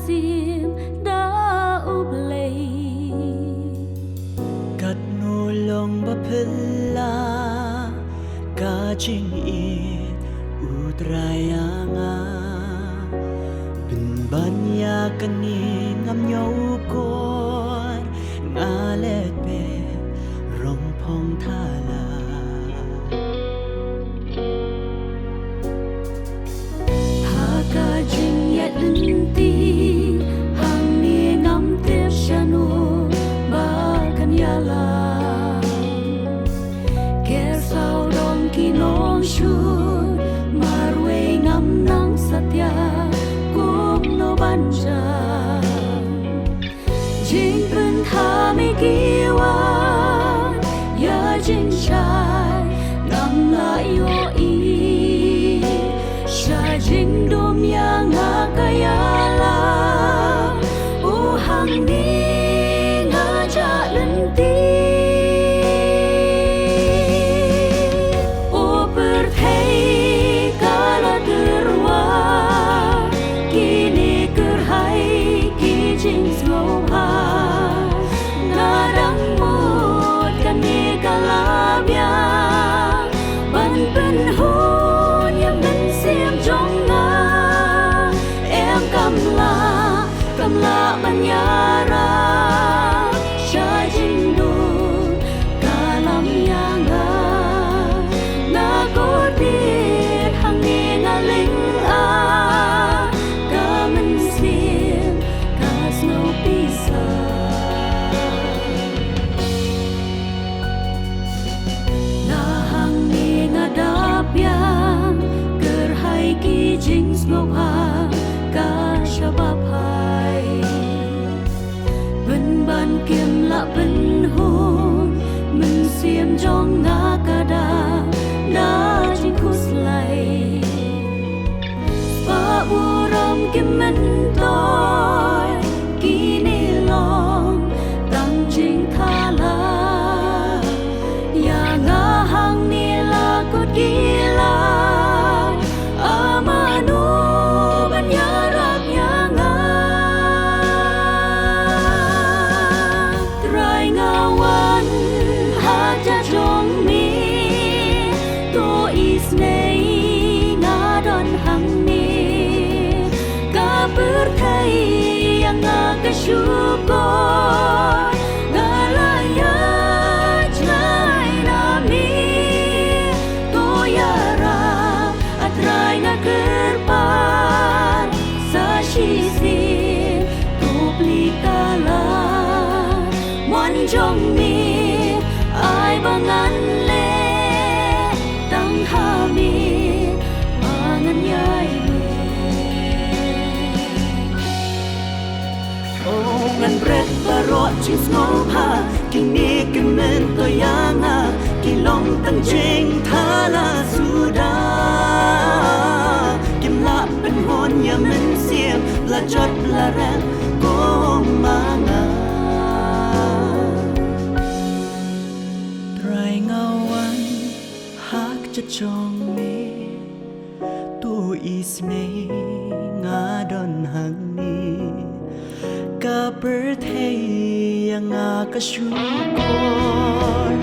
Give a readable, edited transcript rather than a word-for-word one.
sim đã úp lệ cắt nô lòng ba phila ca chinh it utraya nga bin banya kani ngam nhau kon nga let pe rong phong thala ha ca chinh yet linh ti hang ni ngam tiếp shanu ba kan yala ker sao dong ki nong shun marwe ngam nang satya kum no banja jing pen tha me kiwa ya jing chai ngam la yo i sha jing dum ya nga kayala u hang ni nga ja len ti la manyara sha jing du kalam yanga na ko dir hang ni na ling a ka man sim ka snow pisa na hang ni na dap yang ker hai ki jing snow ha ka shabab ban kiêm lạ bên hôn mình xiêm trong ngã cả đà đã chính khúc lầy và bùa râm kiêm mình tôi kỹ nê lòng tăng chính tha la ya ngã hàng nê la cốt kỹ la amanu ban ya rak ya ngã yang nga syukur galaya jai nami toyara atrai na kerpan sa sisi duplikala mon jong mi ai bangan le tang hami mangan yai ngan bret barot ching snow ha kini kemen to yanga kilong tang jing thala suda kim la pen hon ya men siem la jot la ran ko manga trai ngawan hak cha chong me tu is ne nga don hang ni ka perthei yang nga ka syukur